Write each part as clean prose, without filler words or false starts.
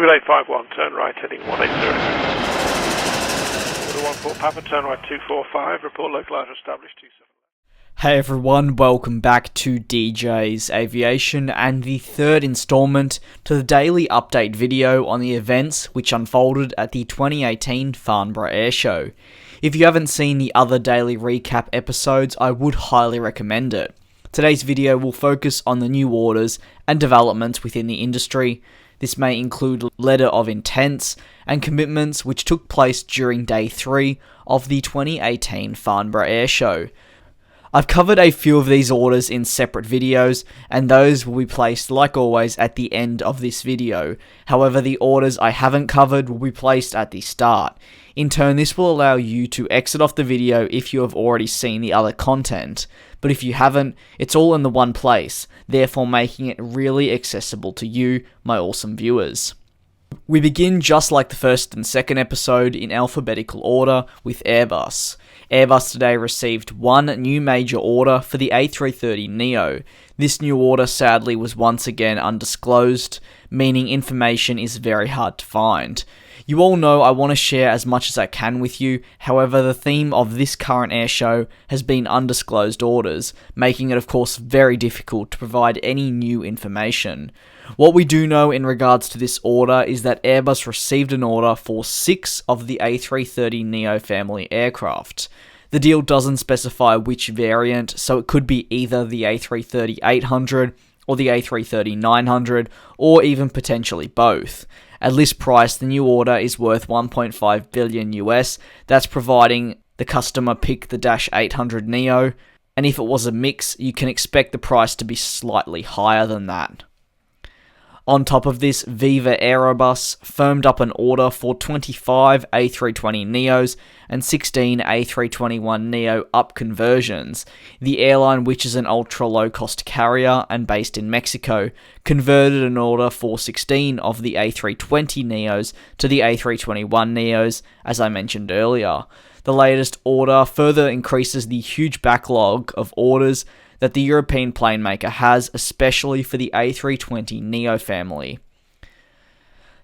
851, turn right heading 180. Order 14 Papa, turn right 245, report localizer established 27. Hey everyone, welcome back to DJ's Aviation and the third installment to the daily update video on the events which unfolded at the 2018 Farnborough Airshow. If you haven't seen the other daily recap episodes, I would highly recommend it. Today's video will focus on the new orders and developments within the industry. This may include letter of intents and commitments which took place during day 3 of the 2018 Farnborough Airshow. I've covered a few of these orders in separate videos, and those will be placed, like always, at the end of this video. However, the orders I haven't covered will be placed at the start. In turn, this will allow you to exit off the video if you have already seen the other content. But if you haven't, it's all in the one place, therefore making it really accessible to you, my awesome viewers. We begin just like the first and second episode in alphabetical order with Airbus. Airbus today received one new major order for the A330neo. This new order sadly was once again undisclosed, meaning information is very hard to find. You all know I want to share as much as I can with you, however the theme of this current airshow has been undisclosed orders, making it of course very difficult to provide any new information. What we do know in regards to this order is that Airbus received an order for 6 of the A330neo family aircraft. The deal doesn't specify which variant, so it could be either the A330-800 or the A330-900, or even potentially both. At list price, the new order is worth $1.5 billion US. That's providing the customer pick the -800 Neo, and if it was a mix, you can expect the price to be slightly higher than that. On top of this, Viva Aerobus firmed up an order for 25 A320neos and 16 A321neo up conversions. The airline, which is an ultra-low-cost carrier and based in Mexico, converted an order for 16 of the A320neos to the A321neos, as I mentioned earlier. The latest order further increases the huge backlog of orders that the European plane maker has, especially for the A320neo family.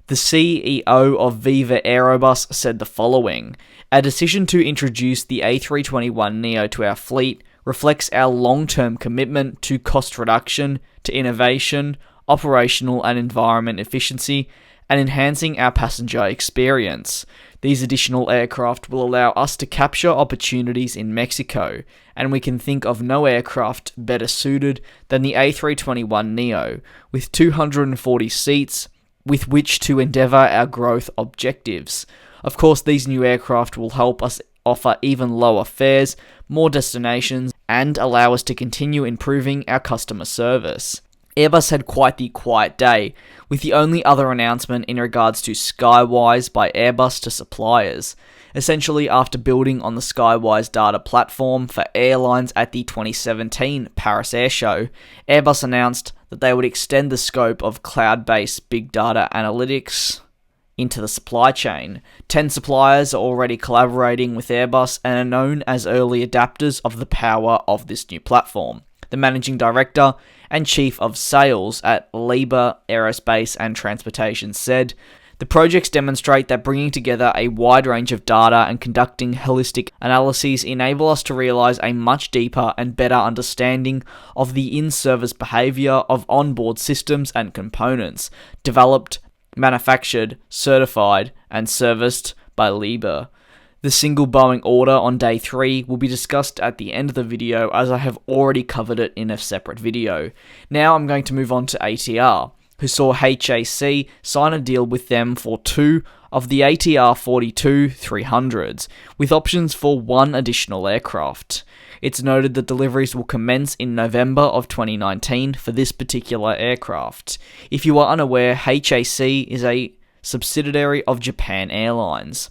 The CEO of Viva Aerobus said the following: "Our decision to introduce the A321neo to our fleet reflects our long-term commitment to cost reduction, to innovation, operational and environment efficiency, and enhancing our passenger experience. These additional aircraft will allow us to capture opportunities in Mexico, and we can think of no aircraft better suited than the A321neo, with 240 seats with which to endeavour our growth objectives. Of course, these new aircraft will help us offer even lower fares, more destinations, and allow us to continue improving our customer service." Airbus had quite the quiet day, with the only other announcement in regards to Skywise by Airbus to suppliers. Essentially, after building on the Skywise data platform for airlines at the 2017 Paris Airshow, Airbus announced that they would extend the scope of cloud-based big data analytics into the supply chain. 10 suppliers are already collaborating with Airbus and are known as early adapters of the power of this new platform. The managing director and chief of sales at Liebherr Aerospace and Transportation said, "The projects demonstrate that bringing together a wide range of data and conducting holistic analyses enable us to realize a much deeper and better understanding of the in-service behavior of onboard systems and components, developed, manufactured, certified, and serviced by Liebherr." The single Boeing order on day 3 will be discussed at the end of the video, as I have already covered it in a separate video. Now I'm going to move on to ATR, who saw HAC sign a deal with them for 2 of the ATR 42-300s, with options for 1 additional aircraft. It's noted that deliveries will commence in November of 2019 for this particular aircraft. If you are unaware, HAC is a subsidiary of Japan Airlines.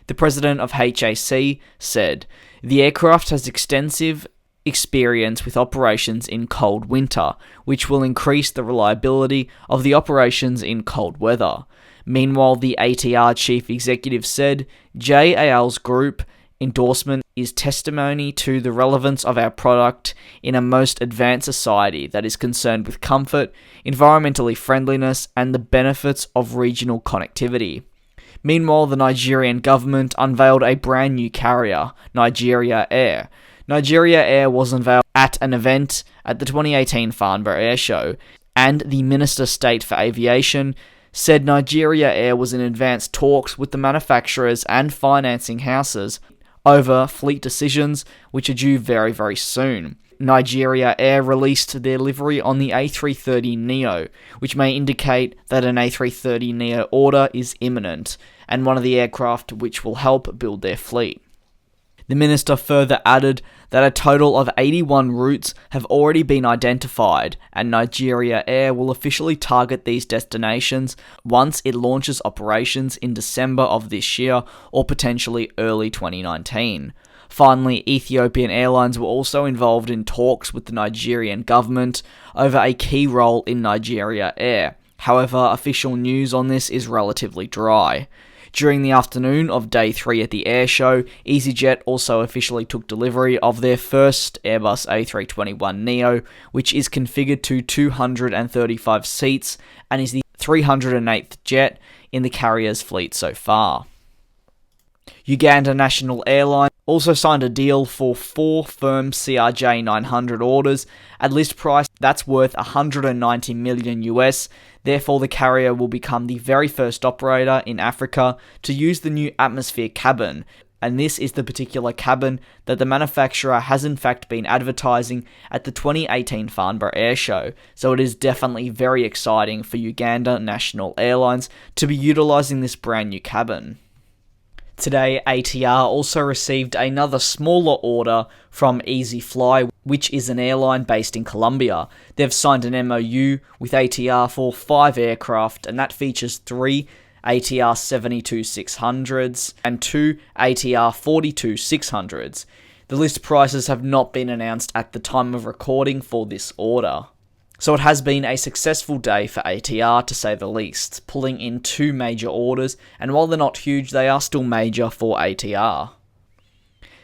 The president of HAC said, "The aircraft has extensive experience with operations in cold winter, which will increase the reliability of the operations in cold weather." Meanwhile, the ATR chief executive said, "JAL's group endorsement is testimony to the relevance of our product in a most advanced society that is concerned with comfort, environmentally friendliness, and the benefits of regional connectivity. Meanwhile, the Nigerian government unveiled a brand new carrier, Nigeria Air. Nigeria Air was unveiled at an event at the 2018 Farnborough Airshow, and the Minister State for Aviation said Nigeria Air was in advanced talks with the manufacturers and financing houses over fleet decisions, which are due very, very soon. Nigeria Air released their livery on the A330neo, which may indicate that an A330neo order is imminent, and one of the aircraft which will help build their fleet. The minister further added that a total of 81 routes have already been identified, and Nigeria Air will officially target these destinations once it launches operations in December of this year or potentially early 2019. Finally, Ethiopian Airlines were also involved in talks with the Nigerian government over a key role in Nigeria Air. However, official news on this is relatively dry. During the afternoon of Day 3 at the Airshow, EasyJet also officially took delivery of their first Airbus A321neo, which is configured to 235 seats and is the 308th jet in the carrier's fleet so far. Uganda National Airlines also signed a deal for 4 firm CRJ 900 orders at list price that's worth $190 million US. Therefore, the carrier will become the very first operator in Africa to use the new atmosphere cabin, and this is the particular cabin that the manufacturer has in fact been advertising at the 2018 Farnborough Airshow, so it is definitely very exciting for Uganda National Airlines to be utilising this brand new cabin. Today, ATR also received another smaller order from EasyFly, which is an airline based in Colombia. They've signed an MOU with ATR for 5 aircraft, and that features 3 ATR 72-600s and 2 ATR 42-600s. The list prices have not been announced at the time of recording for this order. So it has been a successful day for ATR to say the least, pulling in 2 major orders, and while they're not huge, they are still major for ATR.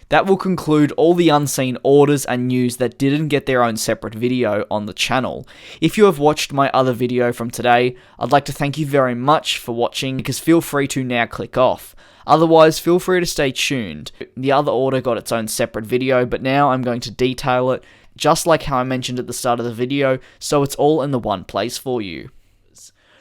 That will conclude all the unseen orders and news that didn't get their own separate video on the channel. If you have watched my other video from today, I'd like to thank you very much for watching, because feel free to now click off. Otherwise, feel free to stay tuned. The other order got its own separate video, but now I'm going to detail it, just like how I mentioned at the start of the video, so it's all in the one place for you.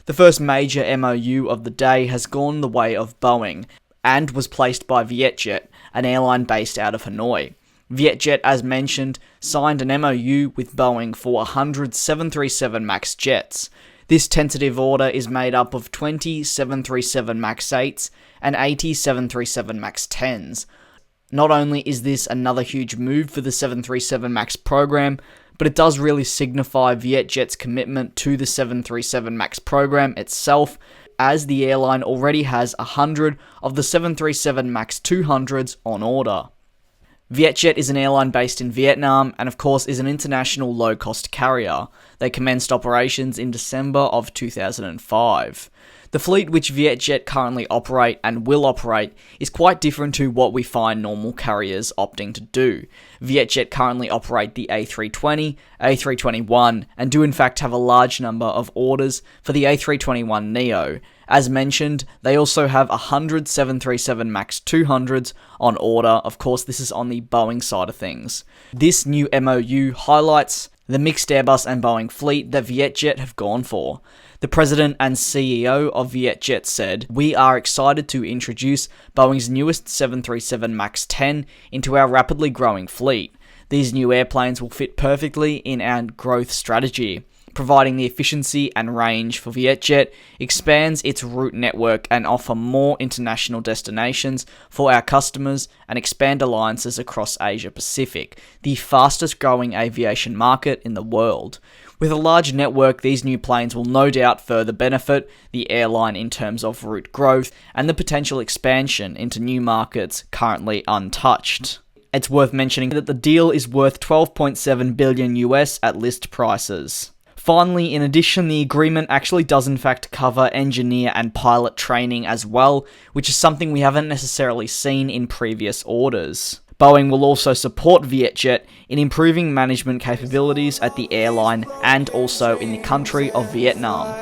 The first major MOU of the day has gone the way of Boeing, and was placed by Vietjet, an airline based out of Hanoi. Vietjet, as mentioned, signed an MOU with Boeing for 100 737 MAX jets. This tentative order is made up of 20 737 MAX 8s and 80 737 MAX 10s. Not only is this another huge move for the 737 MAX program, but it does really signify Vietjet's commitment to the 737 MAX program itself, as the airline already has 100 of the 737 MAX 200s on order. Vietjet is an airline based in Vietnam and of course is an international low-cost carrier. They commenced operations in December of 2005. The fleet which Vietjet currently operate and will operate is quite different to what we find normal carriers opting to do. Vietjet currently operate the A320, A321, and do in fact have a large number of orders for the A321neo. As mentioned, they also have 100 737 MAX 200s on order. Of course, this is on the Boeing side of things. This new MOU highlights the mixed Airbus and Boeing fleet that Vietjet have gone for. The president and CEO of Vietjet said, "We are excited to introduce Boeing's newest 737 MAX 10 into our rapidly growing fleet. These new airplanes will fit perfectly in our growth strategy, providing the efficiency and range for Vietjet, expands its route network and offer more international destinations for our customers and expand alliances across Asia Pacific, the fastest growing aviation market in the world. With a large network, these new planes will no doubt further benefit the airline in terms of route growth and the potential expansion into new markets currently untouched." It's worth mentioning that the deal is worth $12.7 billion US at list prices. Finally, in addition, the agreement actually does in fact cover engineer and pilot training as well, which is something we haven't necessarily seen in previous orders. Boeing will also support Vietjet in improving management capabilities at the airline and also in the country of Vietnam.